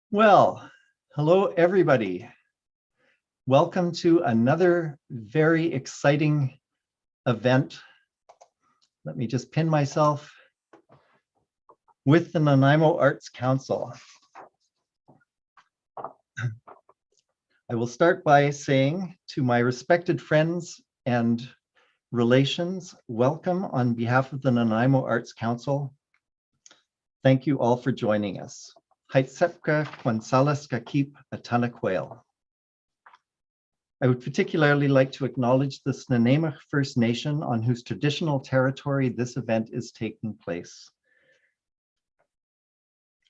Well, hello everybody. Welcome to another very exciting event. Let me just pin myself with the Nanaimo Arts Council. I will start by saying to my respected friends and relations, welcome on behalf of the Nanaimo Arts Council. Thank you all for joining us. Haitsepka Kwansalas Kakip Atanakwale. I would particularly like to acknowledge the Snuneymuxw First Nation on whose traditional territory this event is taking place.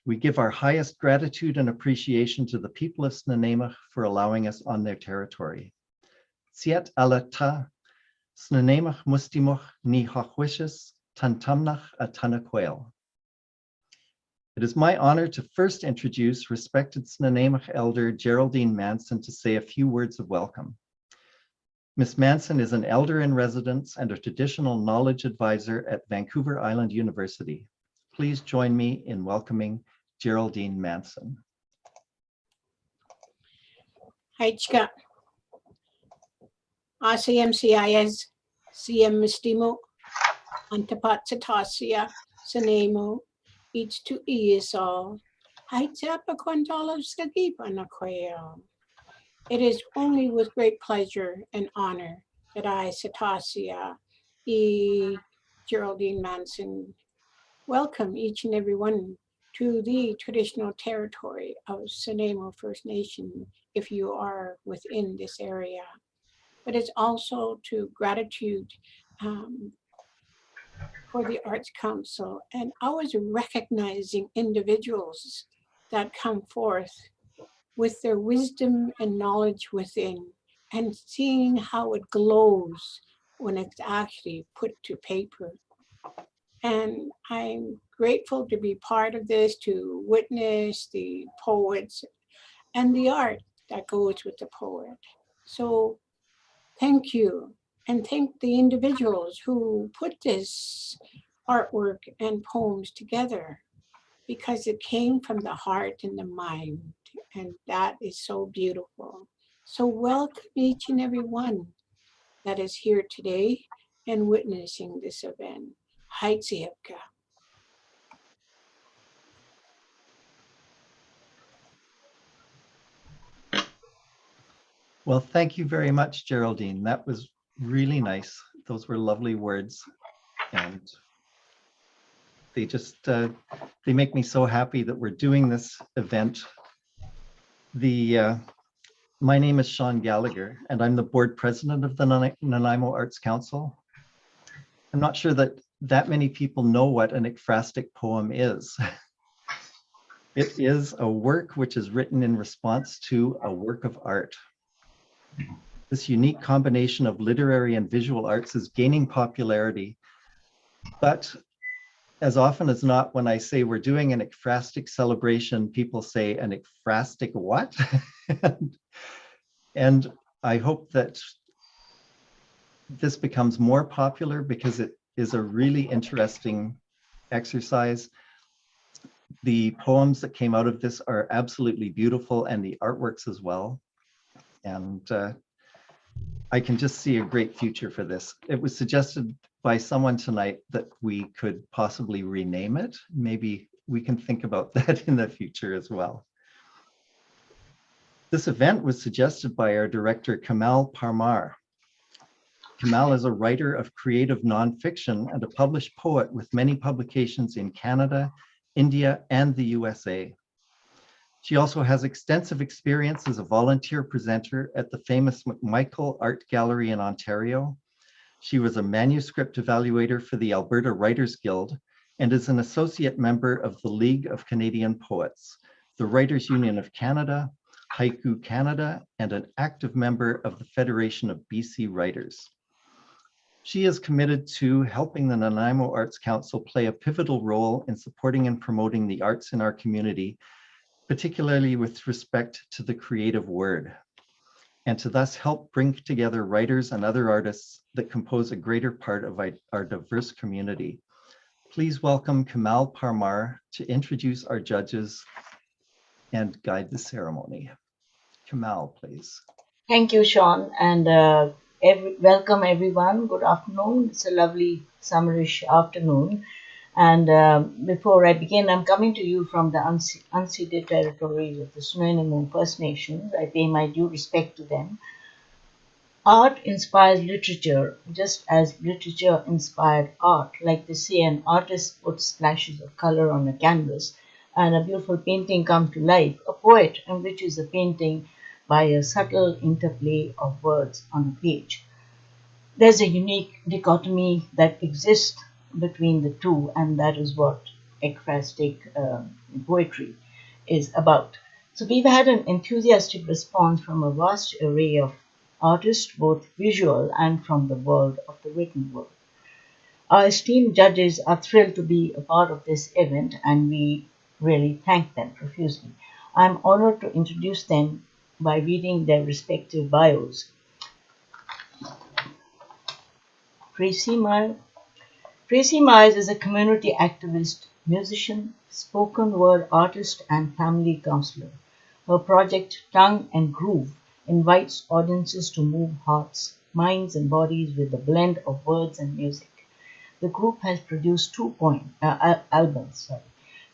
We give our highest gratitude and appreciation to the people of Snuneymuxw for allowing us on their territory. Siet alata, Snuneymuxw Mustimuxw ni Hachwishis, Tantamnach Atanakwale. It is my honor to first introduce respected Snuneymuxw elder Geraldine Manson to say a few words of welcome. Ms. Manson is an elder in residence and a traditional knowledge advisor at Vancouver Island University. Please join me in welcoming Geraldine Manson. Haichka. ACMCIS, CM Mistimo, Antapatsatasia, Sanemo, each to Easol, Haitapa Quantalovskagipa Naqueo. It is only with great pleasure and honor that I, Satasia, Geraldine Manson, welcome each and every one to the traditional territory of Sanemo First Nation, if you are within this area. But it's also to gratitude for the Arts Council and always recognizing individuals that come forth with their wisdom and knowledge within and seeing how it glows when it's actually put to paper. And I'm grateful to be part of this, to witness the poets and the art that goes with the poet. So thank you, and thank the individuals who put this artwork and poems together, because it came from the heart and the mind, and that is so beautiful. So welcome each and every one that is here today and witnessing this event. Haitsiepka. Well, thank you very much, Geraldine. That was really nice. Those were lovely words. And they just, they make me so happy that we're doing this event. My name is Sean Gallagher, and I'm the board president of the Nanaimo Arts Council. I'm not sure that many people know what an ekphrastic poem is. It is a work which is written in response to a work of art. This unique combination of literary and visual arts is gaining popularity, but as often as not, when I say we're doing an ekphrastic celebration, people say an ekphrastic what? And I hope that this becomes more popular because it is a really interesting exercise. The poems that came out of this are absolutely beautiful, and the artworks as well. And I can just see a great future for this. It was suggested by someone tonight that we could possibly rename it. Maybe we can think about that in the future as well. This event was suggested by our director, Kamal Parmar. Kamal is a writer of creative nonfiction and a published poet with many publications in Canada, India, and the USA. She also has extensive experience as a volunteer presenter at the famous McMichael Art Gallery in Ontario. She was a manuscript evaluator for the Alberta Writers Guild and is an associate member of the League of Canadian Poets, the Writers Union of Canada, Haiku Canada, and an active member of the Federation of BC Writers. She is committed to helping the Nanaimo Arts Council play a pivotal role in supporting and promoting the arts in our community, particularly with respect to the creative word, and to thus help bring together writers and other artists that compose a greater part of our diverse community. Please welcome Kamal Parmar to introduce our judges and guide the ceremony. Kamal, please. Thank you, Sean, and welcome everyone. Good afternoon. It's a lovely summerish afternoon. And before I begin, I'm coming to you from the unceded territories of the Snowy First Nations. I pay my due respect to them. Art inspires literature, just as literature inspired art. Like they say, an artist puts splashes of color on a canvas, and a beautiful painting comes to life. A poet enriches a painting by a subtle interplay of words on a page. There's a unique dichotomy that exists between the two, and that is what ekphrastic poetry is about. So we've had an enthusiastic response from a vast array of artists, both visual and from the world of the written word. Our esteemed judges are thrilled to be a part of this event, and we really thank them profusely. I'm honored to introduce them by reading their respective bios. Tracy Myers. Tracy Myers is a community activist, musician, spoken word artist, and family counselor. Her project, Tongue and Groove, invites audiences to move hearts, minds, and bodies with a blend of words and music. The group has produced two albums,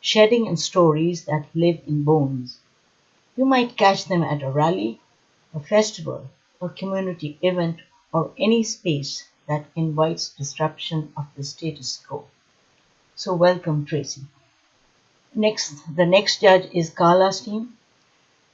Shedding and Stories That Live in Bones. You might catch them at a rally, a festival, a community event, or any space that invites disruption of the status quo. So welcome, Tracy. The next judge is Carla Steen.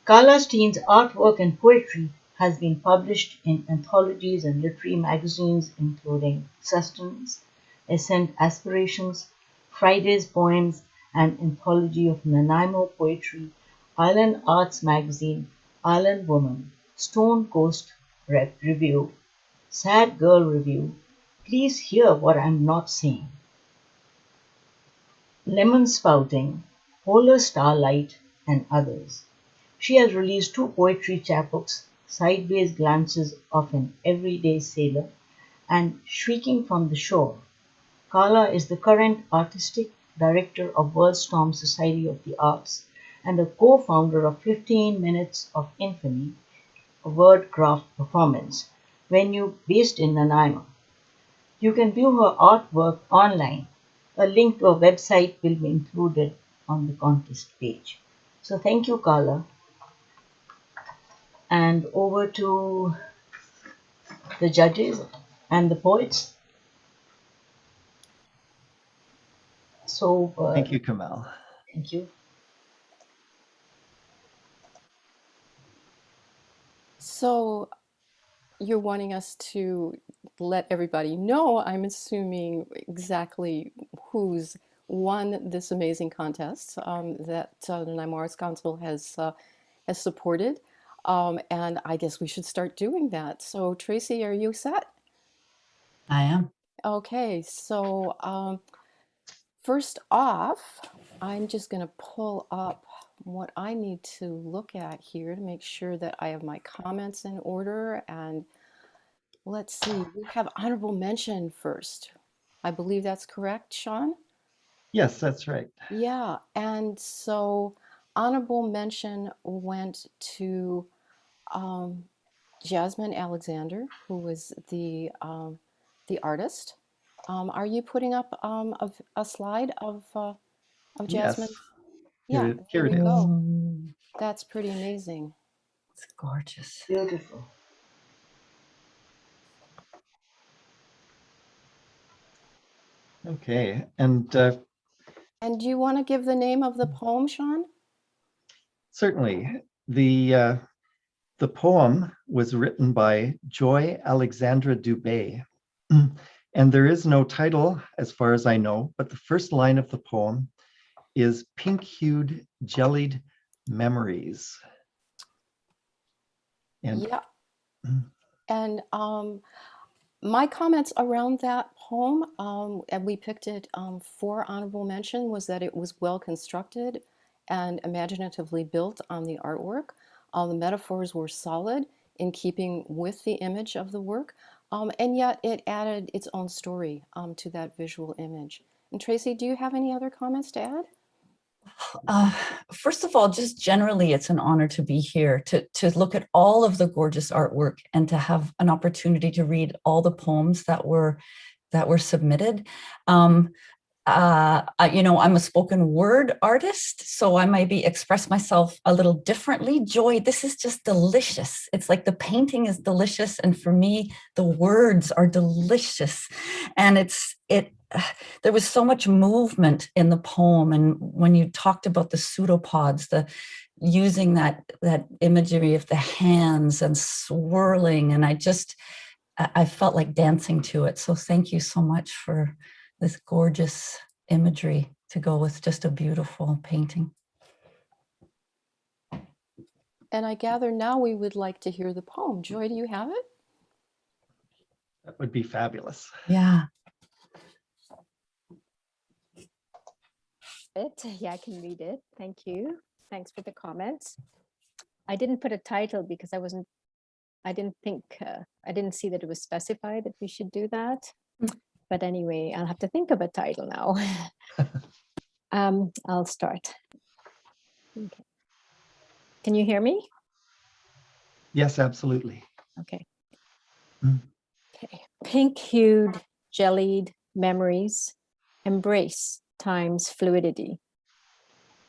Carla Steen's artwork and poetry has been published in anthologies and literary magazines including Sustenance, Ascent Aspirations, Friday's Poems, an anthology of Nanaimo poetry, Island Arts Magazine, Island Woman, Stone Coast Review, Sad Girl Review, Please Hear What I'm Not Saying, Lemon Spouting, Polar Starlight, and others. She has released two poetry chapbooks, Sideways Glances of an Everyday Sailor and Shrieking from the Shore. Carla is the current artistic director of Worldstorm Society of the Arts and a co-founder of 15 Minutes of Infamy, a wordcraft performance venue based in Nanaimo. You can view her artwork online. A link to her website will be included on the contest page. So thank you, Carla. And over to the judges and the poets. So Thank you, Kamal. thank you. So you're wanting us to let everybody know, I'm assuming, exactly who's won this amazing contest that the Nanaimo Arts Council has supported. And I guess we should start doing that. So Tracy, are you set? I am. Okay, so first off, I'm just going to pull up what I need to look at here to make sure that I have my comments in order. And let's see, we have honorable mention first. I believe that's correct, Sean? Yes, that's right. Yeah, and so honorable mention went to Jasmine Alexander, who was the artist. Are you putting up a slide of Yes. Jasmine's? Yeah, Here there it you is. go. That's pretty amazing. It's gorgeous. Beautiful. Okay, and And do you want to give the name of the poem, Sean? certainly the poem was written by Joy Alexandra Dubé. And there is no title as far as I know, but the first line of the poem is pink-hued, jellied memories. And Yeah. And my comments around that poem, and we picked it for honorable mention, was that it was well constructed and imaginatively built on the artwork. The metaphors were solid in keeping with the image of the work, and yet it added its own story to that visual image. And Tracy, do you have any other comments to add? Uh, First of all, just generally, it's an honor to be here, to look at all of the gorgeous artwork and to have an opportunity to read all the poems that were submitted. I'm a spoken word artist, so I maybe express myself a little differently. Joy, this is just delicious. It's like the painting is delicious, and for me, the words are delicious. And there was so much movement in the poem, and when you talked about the pseudopods, the using that imagery of the hands and swirling, and I felt like dancing to it. So thank you so much for this gorgeous imagery to go with just a beautiful painting. And I gather now we would like to hear the poem. Joy, do you have it? That would be fabulous. Yeah. Yeah, I can read it. Thank you. Thanks for the comments. I didn't put a title because I didn't see that it was specified that we should do that. But anyway, I'll have to think of a title now. I'll start. Okay. Can you hear me? Yes, absolutely. Okay. Mm. Okay. Pink-hued, jellied memories embrace time's fluidity.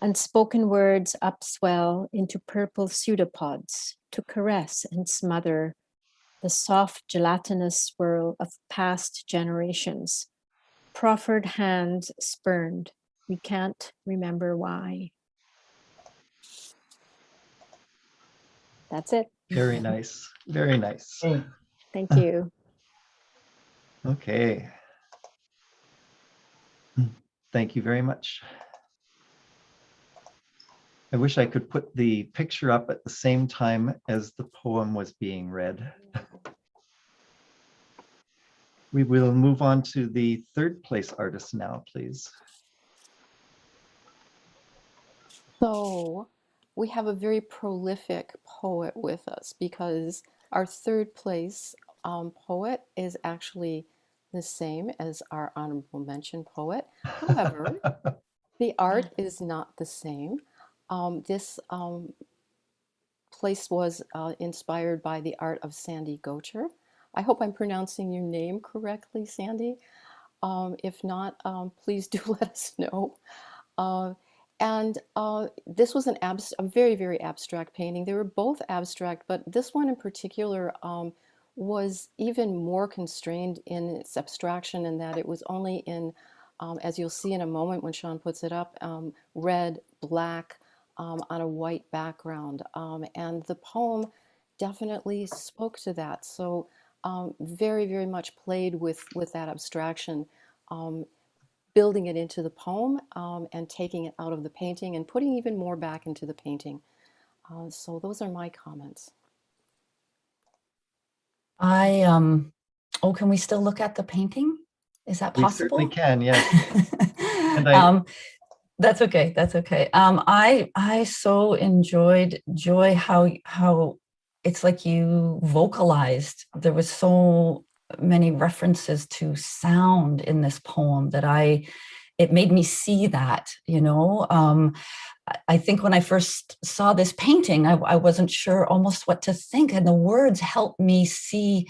Unspoken words upswell into purple pseudopods to caress and smother the soft gelatinous swirl of past generations. Proffered hands spurned, we can't remember why. That's it. Very nice. Very nice. Hey, Thank you. Okay. Thank you very much. I wish I could put the picture up at the same time as the poem was being read. We will move on to the third place artist now, please. So we have a very prolific poet with us because our third place poet is actually the same as our honorable mention poet. However, the art is not the same. This place was inspired by the art of Sandy Gocher. I hope I'm pronouncing your name correctly, Sandy. If not, please do let us know. This was a very, very abstract painting. They were both abstract, but this one in particular was even more constrained in its abstraction in that it was only in, as you'll see in a moment when Sean puts it up, red, black, on a white background. And the poem definitely spoke to that. So very, very much played with that abstraction. Building it into the poem and taking it out of the painting and putting even more back into the painting. So those are my comments. Can we still look at the painting? Is that We possible? certainly can, yes. And that's okay. That's okay. I so enjoyed, Joy, how it's like you vocalized. There was so many references to sound in this poem that it made me see that, I think when I first saw this painting, I wasn't sure almost what to think, and the words helped me see.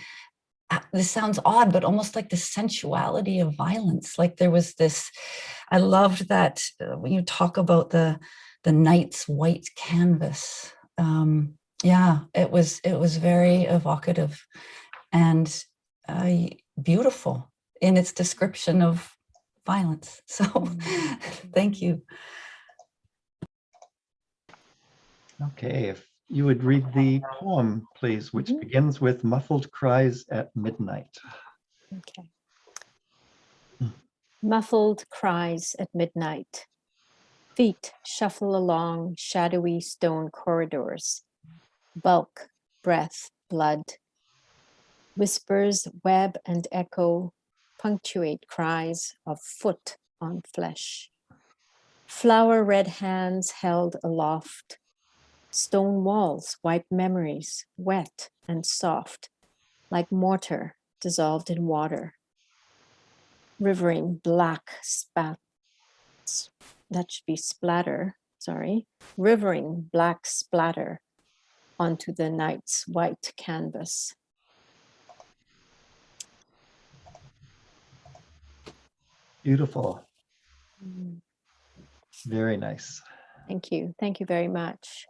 This sounds odd, but almost like the sensuality of violence. Like there was this, I loved that when you talk about the night's white canvas. Yeah, it was very evocative and beautiful in its description of violence. So thank you. okay, if you would read the poem, please, which begins with muffled cries at midnight. Okay. Muffled cries at midnight. Feet shuffle along shadowy stone corridors. Bulk, breath, blood. Whispers, web, and echo punctuate cries of foot on flesh. Flower red hands held aloft. Stone walls wipe memories, wet and soft, like mortar dissolved in water. Rivering black spats that should be splatter, sorry, rivering black splatter onto the night's white canvas. Beautiful. Mm, Very nice. thank you. Thank you very much.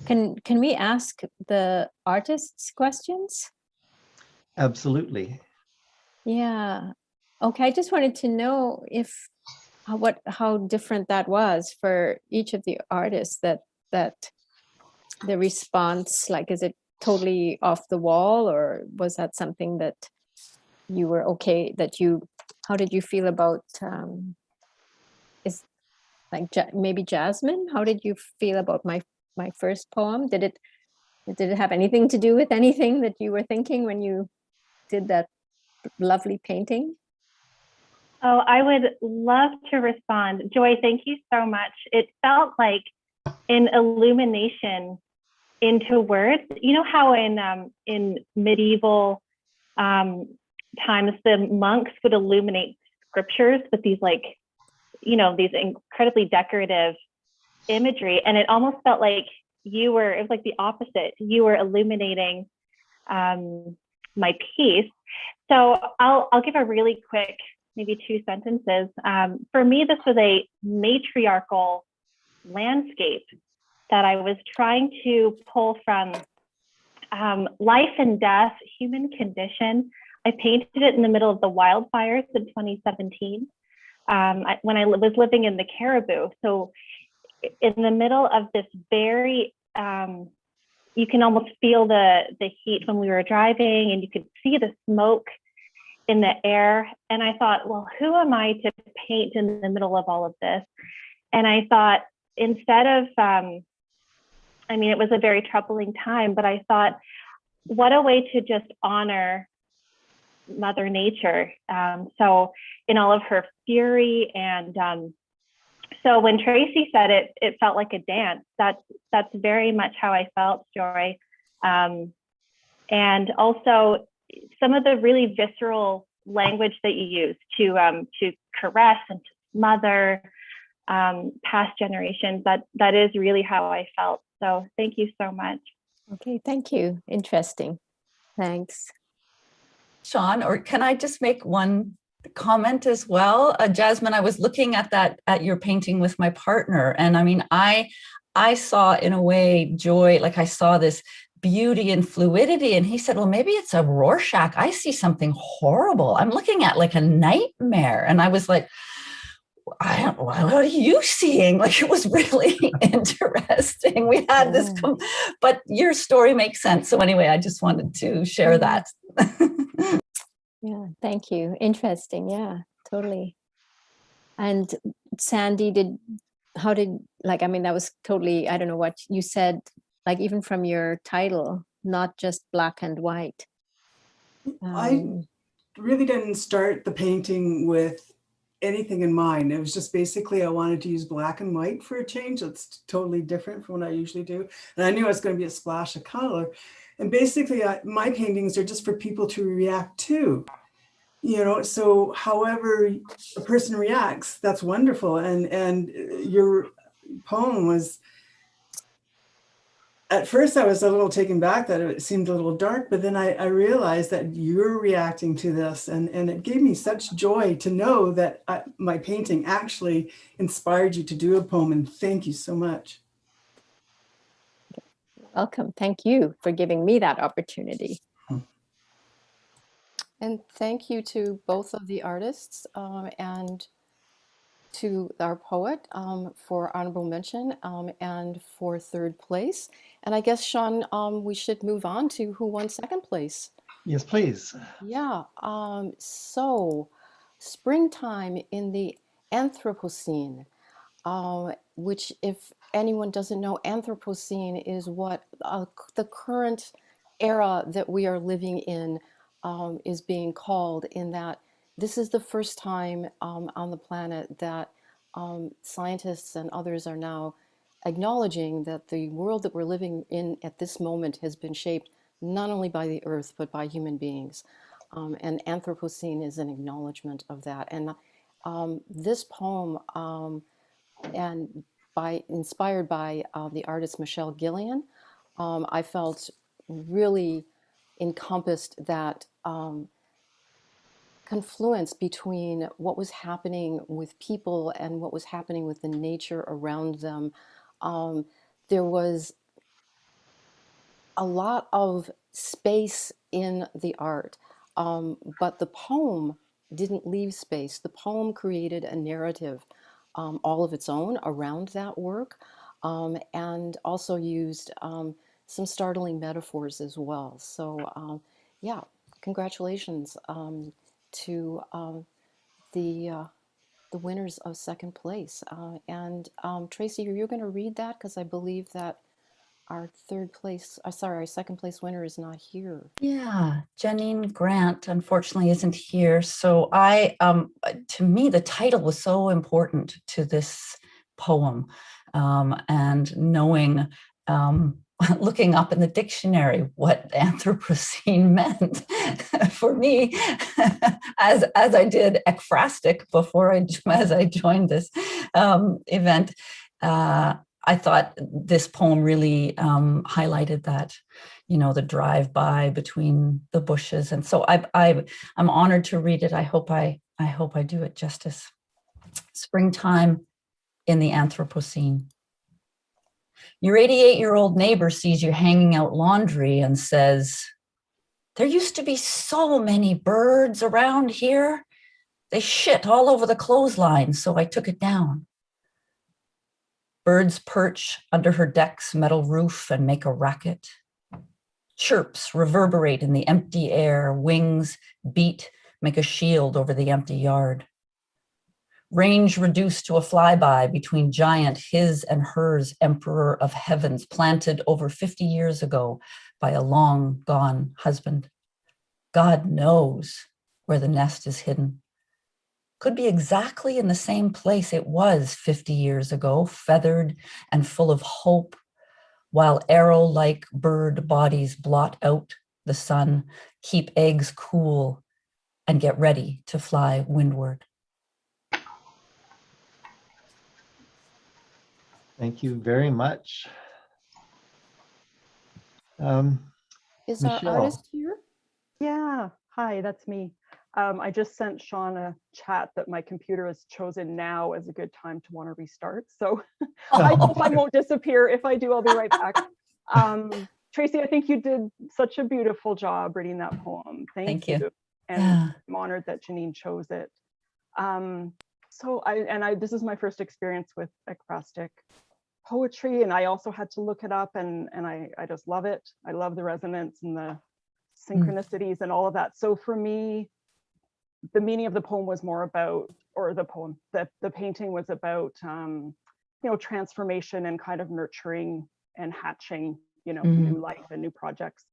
Can we ask the artists questions? Absolutely. Yeah. Okay, I just wanted to know if how different that was for each of the artists, that the response, like, is it totally off the wall, or was that something that you were okay, how did you feel about is like maybe Jasmine, how did you feel about my first poem? Did it have anything to do with anything that you were thinking when you did that lovely painting? Oh, I would love to respond. Joy, thank you so much. It felt like an illumination into words. You know how in medieval times the monks would illuminate scriptures with these, like, you know, these incredibly decorative imagery, and it almost felt like it was like the opposite. You were illuminating my piece. So I'll give a really quick, maybe 2 sentences. For me, this was a matriarchal landscape that I was trying to pull from life and death, human condition. I painted it in the middle of the wildfires in 2017 when I was living in the Caribou. So in the middle of this very, you can almost feel the heat when we were driving, and you could see the smoke in the air. And I thought, well, who am I to paint in the middle of all of this? And I thought, instead of, I mean, it was a very troubling time, but I thought, what a way to just honor Mother Nature. So in all of her fury, and so when Tracy said it, it felt like a dance. That's very much how I felt, Joy. And also some of the really visceral language that you use to caress and to smother past generations, that is really how I felt. So thank you so much. Okay, thank you. Interesting. Thanks. Sean, or can I just make one comment as well? Jasmine, I was looking at your painting with my partner, and I mean, I saw in a way joy, like I saw this beauty and fluidity, and he said, well, maybe it's a Rorschach. I see something horrible. I'm looking at like a nightmare. And I was like, what are you seeing? Like, it was really interesting. We had this, but your story makes sense. So anyway, I just wanted to share that. Yeah, thank you. Interesting. Yeah, totally. And Sandy, like, I mean, that was totally, I don't know what you said, like, even from your title, not just black and white. I really didn't start the painting with anything in mind. It was just basically I wanted to use black and white for a change. It's totally different from what I usually do. And I knew it was going to be a splash of color. And basically my paintings are just for people to react to, you know, so however a person reacts, that's wonderful. And your poem was, at first I was a little taken back that it seemed a little dark, but then I realized that you're reacting to this, and it gave me such joy to know that my painting actually inspired you to do a poem, and thank you so much. Welcome. Thank you for giving me that opportunity. And thank you to both of the artists and to our poet for honorable mention and for third place. And I guess, Sean, we should move on to who won second place. Yes, please. Yeah, so springtime in the Anthropocene, which, if anyone doesn't know, Anthropocene is what the current era that we are living in is being called, in that this is the first time on the planet that scientists and others are now acknowledging that the world that we're living in at this moment has been shaped not only by the earth, but by human beings. And Anthropocene is an acknowledgement of that. And this poem and inspired by the artist Michelle Gillian, I felt really encompassed that confluence between what was happening with people and what was happening with the nature around them. There was a lot of space in the art, but the poem didn't leave space. The poem created a narrative all of its own around that work, and also used some startling metaphors as well. So yeah, congratulations to the winners of second place. And Tracy, you're going to read that because I believe that our our second place winner is not here. Yeah, Janine Grant unfortunately isn't here. So to me, the title was so important to this poem, and knowing, looking up in the dictionary what Anthropocene meant for me, as I did ekphrastic as I joined this event. I thought this poem really highlighted that, the drive-by between the bushes, and so I'm honored to read it. I hope I do it justice. Springtime in the Anthropocene. Your 88-year-old neighbor sees you hanging out laundry and says, "There used to be so many birds around here. They shit all over the clothesline, so I took it down." Birds perch under her deck's metal roof and make a racket. Chirps reverberate in the empty air, wings beat, make a shield over the empty yard. Range reduced to a flyby between giant his and hers emperor of heavens, planted over 50 years ago by a long gone husband. God knows where the nest is hidden. Could be exactly in the same place it was 50 years ago, feathered and full of hope, while arrow-like bird bodies blot out the sun, keep eggs cool, and get ready to fly windward. Thank you very much. Is Michelle. our artist here? Yeah, hi, that's me. I just sent Sean a chat that my computer has chosen now as a good time to want to restart. So I hope I won't disappear. If I do, I'll be right back. Tracy, I think you did such a beautiful job reading that poem. Thank you. And I'm honored that Janine chose it. This is my first experience with ekphrastic poetry, and I also had to look it up, and I just love it. I love the resonance and the synchronicities and all of that. So for me, the meaning of the poem was more about, or the painting was about, transformation and kind of nurturing and hatching, new life and new projects.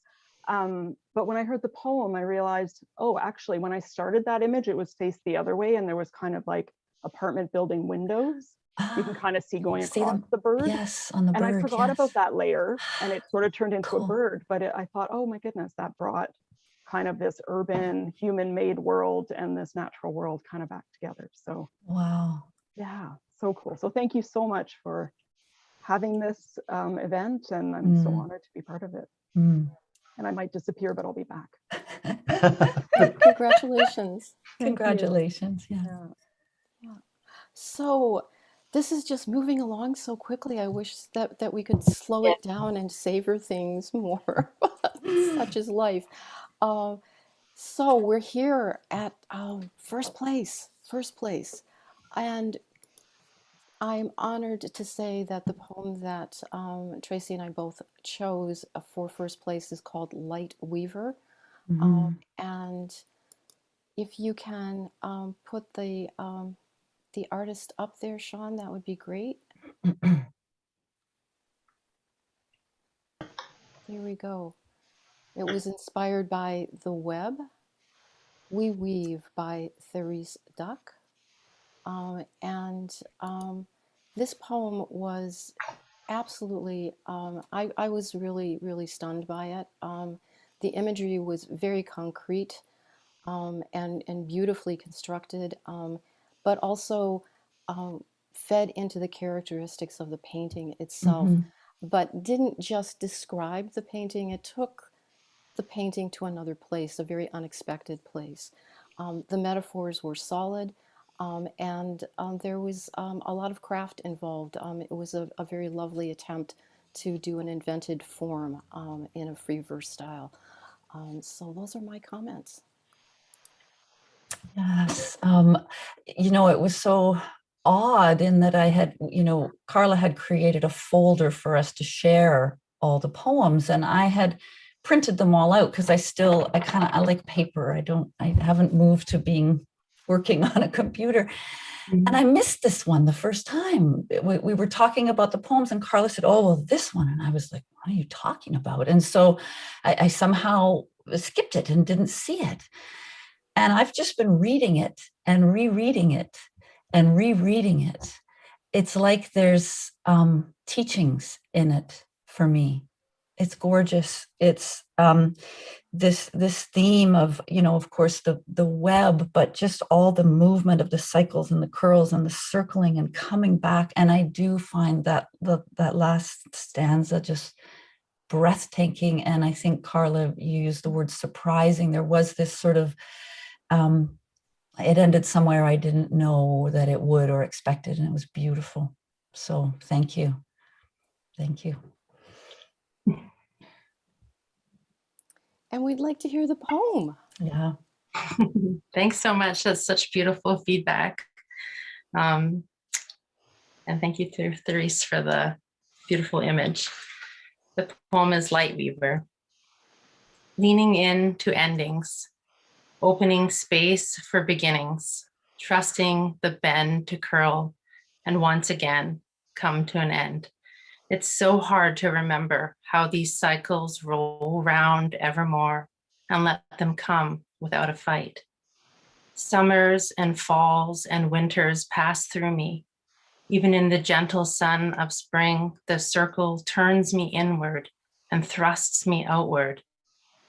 But when I heard the poem, I realized, oh, actually, when I started that image, it was faced the other way, and there was kind of like apartment building windows. You can kind of see going across the bird. Yes, on the bird. And I forgot about that layer, and it sort of turned into a bird. But I thought, oh my goodness, that brought kind of this urban human-made world and this natural world kind of back together. So wow, yeah, so cool. So thank you so much for having this event, and I'm so honored to be part of it. And I might disappear, but I'll be back. Congratulations. Congratulations. Yeah. So this is just moving along so quickly. I wish that we could slow it down and savor things more. Such is life. So we're here at first place. And I'm honored to say that the poem that Tracy and I both chose for first place is called Light Weaver. And if you can put the artist up there, Sean, that would be great. Here we go. It was inspired by The Web, We Weave by Therese Duck. This poem was absolutely, I was really, really stunned by it. The imagery was very concrete and beautifully constructed, but also fed into the characteristics of the painting itself, but didn't just describe the painting. It took the painting to another place, a very unexpected place. The metaphors were solid, and there was a lot of craft involved. It was a very lovely attempt to do an invented form in a free verse style. So those are my comments. Yes. You know, it was so odd in that I had, you know, Carla had created a folder for us to share all the poems, and I had printed them all out because I like paper. I haven't moved to working on a computer. And I missed this one the first time. We were talking about the poems, and Carla said, "Oh, well, this one." And I was like, "What are you talking about?" And so I somehow skipped it and didn't see it. And I've just been reading it and rereading it and rereading it. It's like there's teachings in it for me. It's gorgeous. It's this theme of, you know, of course, the web, but just all the movement of the cycles and the curls and the circling and coming back. And I do find that that last stanza just breathtaking. And I think, Carla, you used the word surprising. There was this sort of it ended somewhere I didn't know that it would or expected, and it was beautiful. So thank you. Thank you. And we'd like to hear the poem. Yeah. Thanks so much. That's such beautiful feedback. And thank you to Therese for the beautiful image. The poem is Light Weaver. Leaning into endings, opening space for beginnings, trusting the bend to curl and once again come to an end. It's so hard to remember how these cycles roll round evermore and let them come without a fight. Summers and falls and winters pass through me. Even in the gentle sun of spring, the circle turns me inward and thrusts me outward,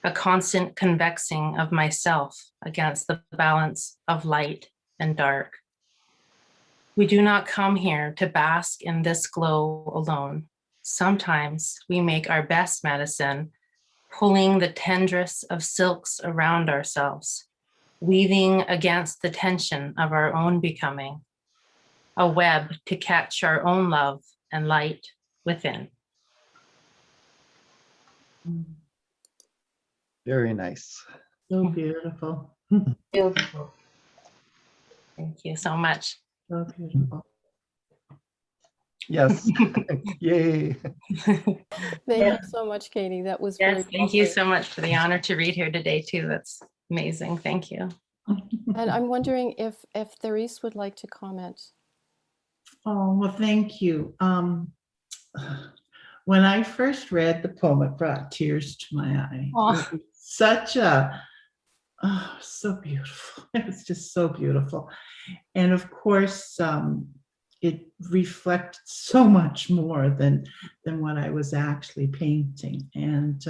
a constant convexing of myself against the balance of light and dark. We do not come here to bask in this glow alone. Sometimes we make our best medicine, pulling the tenderest of silks around ourselves, weaving against the tension of our own becoming, a web to catch our own love and light within. Very nice. So beautiful. Beautiful. Thank you so much. So beautiful. Yes. Yay. Thank you so much, Katie. That was very Thank you lovely. so much for the honor to read here today too. That's amazing. Thank you. And I'm wondering if Therese would like to comment. Oh, well, thank you. When I first read the poem, it brought tears to my eye. Oh. It was such a, so beautiful. It was just so beautiful. And of course, it reflected so much more than what I was actually painting. And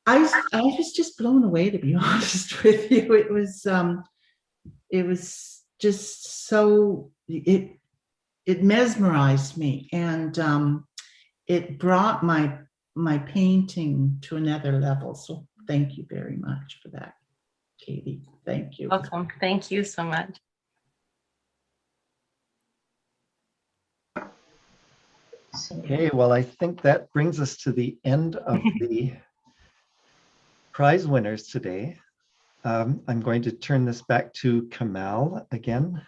I was just blown away, to be honest with you. It was just so, it mesmerized me, and it brought my painting to another level. So thank you very much for that, Katie. Thank you. Welcome. Thank you so much. Okay, well, I think that brings us to the end of the prize winners today. I'm going to turn this back to Kamal again.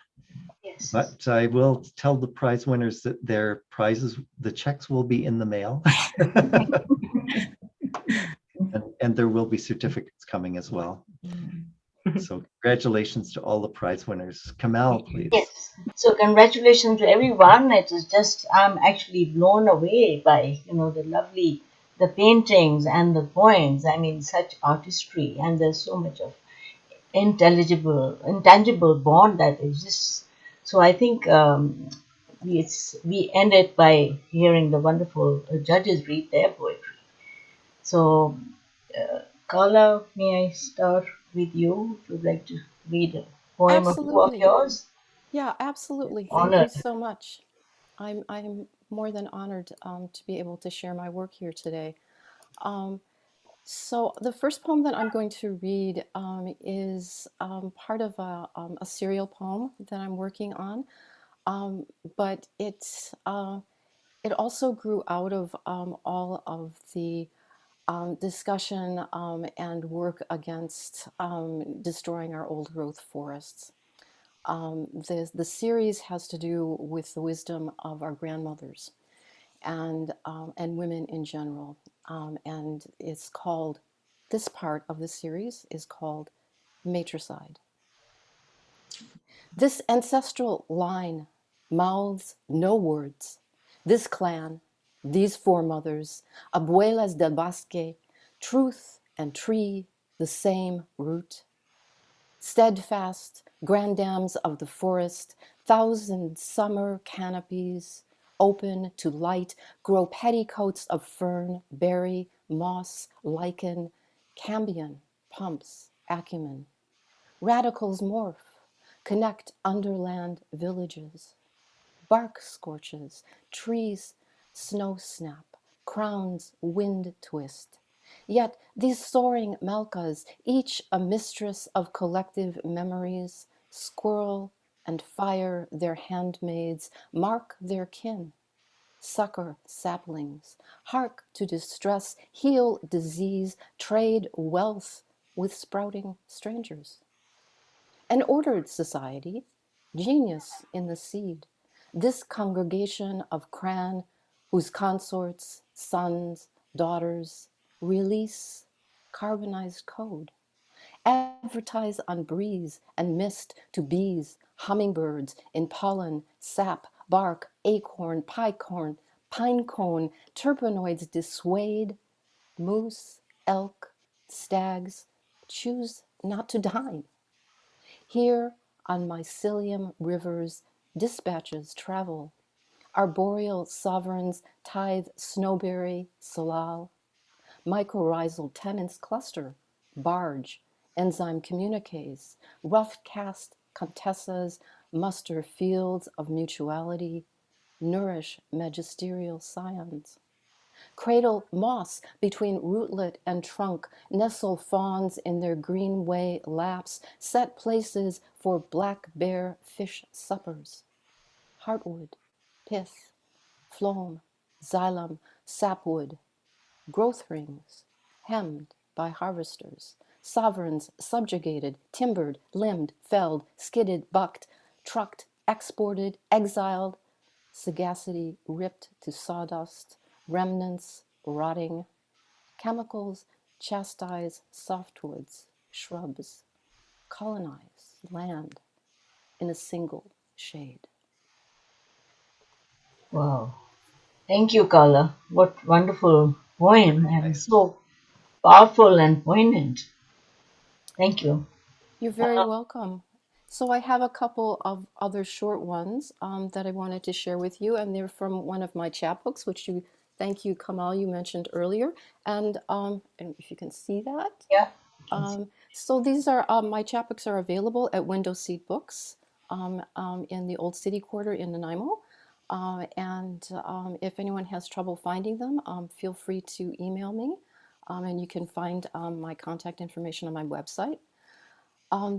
Yes. But I will tell the prize winners that their prizes, the checks will be in the mail. and there will be certificates coming as well. So congratulations to all the prize winners. Kamal, please. Yes. So congratulations to everyone. It is just, I'm actually blown away by, the paintings and the poems. I mean, such artistry, and there's so much of intangible bond that exists. So I think we ended by hearing the wonderful judges read their poetry. So, Carla, may I start with you? If you'd like to read a poem of Absolutely. yours? Yeah, absolutely. Thank you Honored. so much. I'm more than honored to be able to share my work here today. Um, so the first poem that I'm going to read is part of a serial poem that I'm working on, but it also grew out of all of the discussion and work against destroying our old growth forests. The series has to do with the wisdom of our grandmothers and women in general. And it's called, this part of the series is called Matricide. This ancestral line mouths no words. This clan, these foremothers, abuelas del bosque, truth and tree, the same root. Steadfast grandams of the forest, thousand summer canopies, open to light, grow petticoats of fern, berry, moss, lichen, cambion, pumps, acumen. Radicals morph, connect underland villages. Bark scorches, trees snow snap, crowns wind twist. Yet these soaring malkas, each a mistress of collective memories, squirrel and fire their handmaids, mark their kin, succor saplings, hark to distress, heal disease, trade wealth with sprouting strangers. An ordered society, genius in the seed, this congregation of cran whose consorts, sons, daughters release carbonized code, advertise on breeze and mist to bees, hummingbirds in pollen, sap, bark, acorn, pine cone, terpenoids dissuade, moose, elk, stags choose not to dine. Here on mycelium rivers, dispatches travel. Arboreal sovereigns tithe snowberry, salal. Mycorrhizal tenants cluster, barge, enzyme communiques. Rough cast contessas muster fields of mutuality, nourish magisterial scions. Cradle moss between rootlet and trunk, nestle fawns in their greenway laps, set places for black bear fish suppers. Heartwood, pith, phloem, xylem, sapwood, growth rings, hemmed by harvesters, sovereigns subjugated, timbered, limbed, felled, skidded, bucked, trucked, exported, exiled, sagacity ripped to sawdust, remnants rotting, chemicals chastise softwoods, shrubs, colonize land in a single shade. Wow. Thank you, Carla. What wonderful poem and so powerful and poignant. Thank you. You're very welcome. So I have a couple of other short ones that I wanted to share with you, and they're from one of my chapbooks, which you, thank you, Kamal, you mentioned earlier. And if you can see that. Yeah. I can see. So these are, my chapbooks are available at Window Seat Books in the Old City Quarter in Nanaimo. And if anyone has trouble finding them, feel free to email me. And you can find my contact information on my website.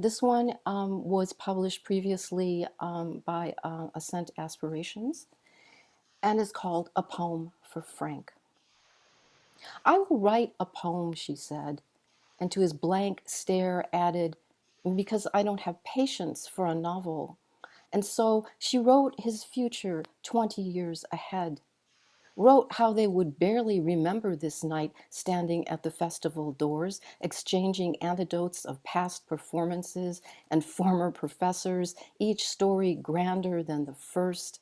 This one was published previously by Ascent Aspirations and is called A Poem for Frank. I will write a poem, she said, and to his blank stare added, because I don't have patience for a novel. And so she wrote his future 20 years ahead. Wrote how they would barely remember this night standing at the festival doors, exchanging anecdotes of past performances and former professors, each story grander than the first.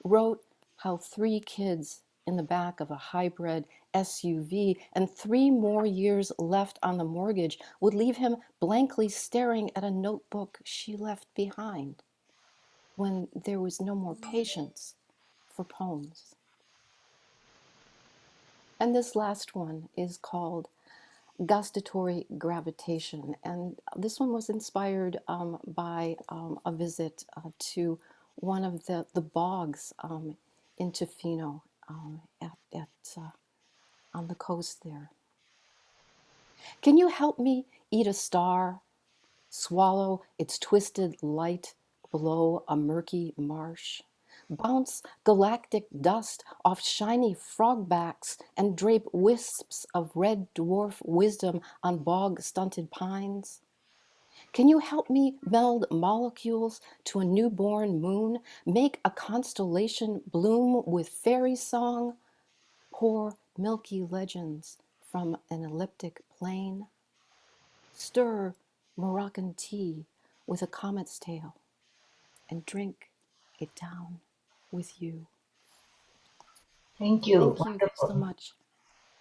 Wrote how 3 kids in the back of a hybrid SUV and 3 more years left on the mortgage would leave him blankly staring at a notebook she left behind when there was no more patience for poems. And this last one is called gustatory gravitation. And this one was inspired by a visit to one of the bogs in Tofino on the coast there. Can you help me eat a star, swallow its twisted light below a murky marsh, bounce galactic dust off shiny frog backs and drape wisps of red dwarf wisdom on bog-stunted pines? Can you help me meld molecules to a newborn moon, make a constellation bloom with fairy song, pour milky legends from an elliptic plane, stir Moroccan tea with a comet's tail, and drink it down with you? Thank you. Thank you Wonderful. so much.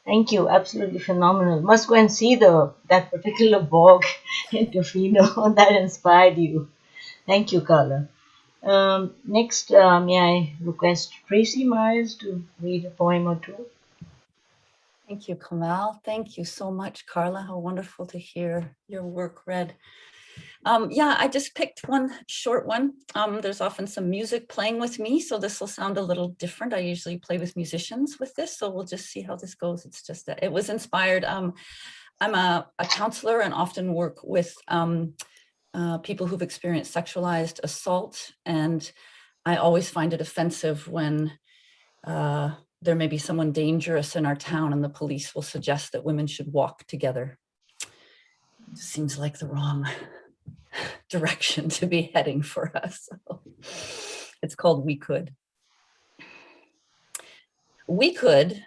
Thank you. Absolutely phenomenal. Must go and see that particular bog in Tofino that inspired you. Thank you, Carla. Next, may I request Tracy Myers to read a poem or two? Thank you, Kamal. Thank you so much, Carla. How wonderful to hear your work read. Yeah, I just picked one short one. There's often some music playing with me, so this will sound a little different. I usually play with musicians with this, so we'll just see how this goes. It's just that it was inspired. I'm a counselor and often work with people who've experienced sexualized assault, and I always find it offensive when there may be someone dangerous in our town and the police will suggest that women should walk together. It seems like the wrong direction to be heading for us. It's called We Could. We could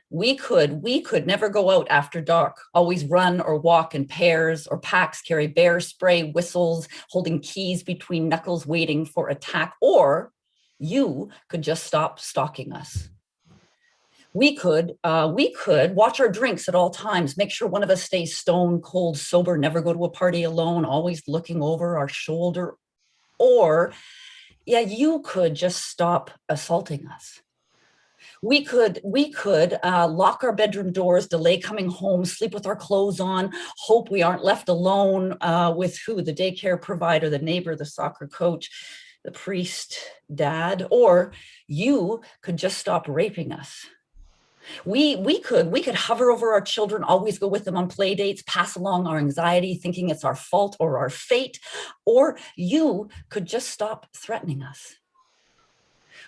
never go out after dark, always run or walk in pairs or packs, carry bear spray, whistles, holding keys between knuckles, waiting for attack, or you could just stop stalking us. We could watch our drinks at all times, make sure one of us stays stone cold sober, never go to a party alone, always looking over our shoulder. Or, yeah, you could just stop assaulting us. We could lock our bedroom doors, delay coming home, sleep with our clothes on, hope we aren't left alone with who? The daycare provider, the neighbor, the soccer coach, the priest, dad. Or you could just stop raping us. We could hover over our children, always go with them on play dates, pass along our anxiety, thinking it's our fault or our fate, or you could just stop threatening us.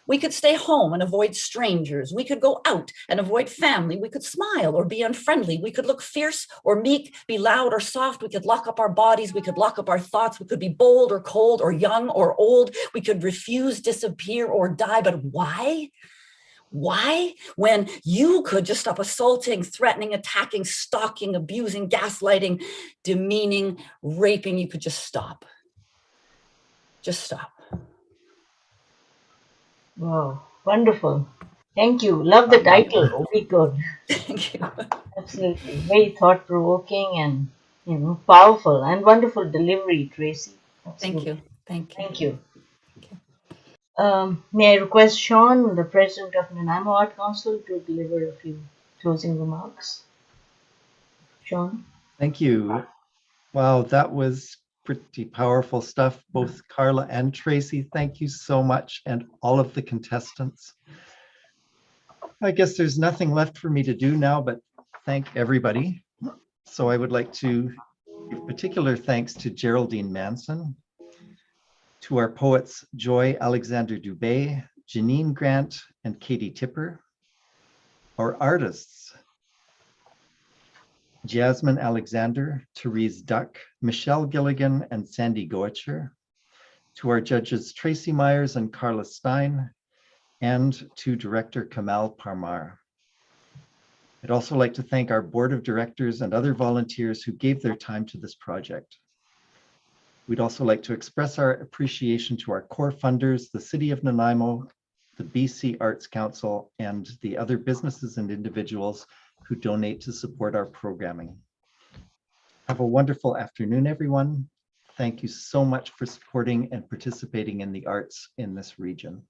We could stay home and avoid strangers. We could go out and avoid family. We could smile or be unfriendly. We could look fierce or meek, be loud or soft. We could lock up our bodies. We could lock up our thoughts. We could be bold or cold or young or old. We could refuse, disappear, or die. But why? Why? When you could just stop assaulting, threatening, attacking, stalking, abusing, gaslighting, demeaning, raping, you could just stop. Just stop. Wow, wonderful. Thank you. Love the title, We Could. Thank you. Absolutely. Very thought-provoking and powerful and wonderful delivery, Tracy. Absolutely. Thank you. Thank you. Thank you. May I request Sean, the president of Nanaimo Art Council, to deliver a few closing remarks? Sean? Thank you. Wow, that was pretty powerful stuff. Both Carla and Tracy, thank you so much, and all of the contestants. I guess there's nothing left for me to do now but thank everybody. So I would like to give particular thanks to Geraldine Manson, to our poets Joy Alexander Dubé, Janine Grant, and Katie Tipper, our artists Jasmine Alexander, Therese Duck, Michelle Gilligan, and Sandy Goetcher, to our judges Tracy Myers and Carla Stein, and to Director Kamal Parmar. I'd also like to thank our board of directors and other volunteers who gave their time to this project. We'd also like to express our appreciation to our core funders, the City of Nanaimo, the BC Arts Council, and the other businesses and individuals who donate to support our programming. Have a wonderful afternoon, everyone. Thank you so much for supporting and participating in the arts in this region.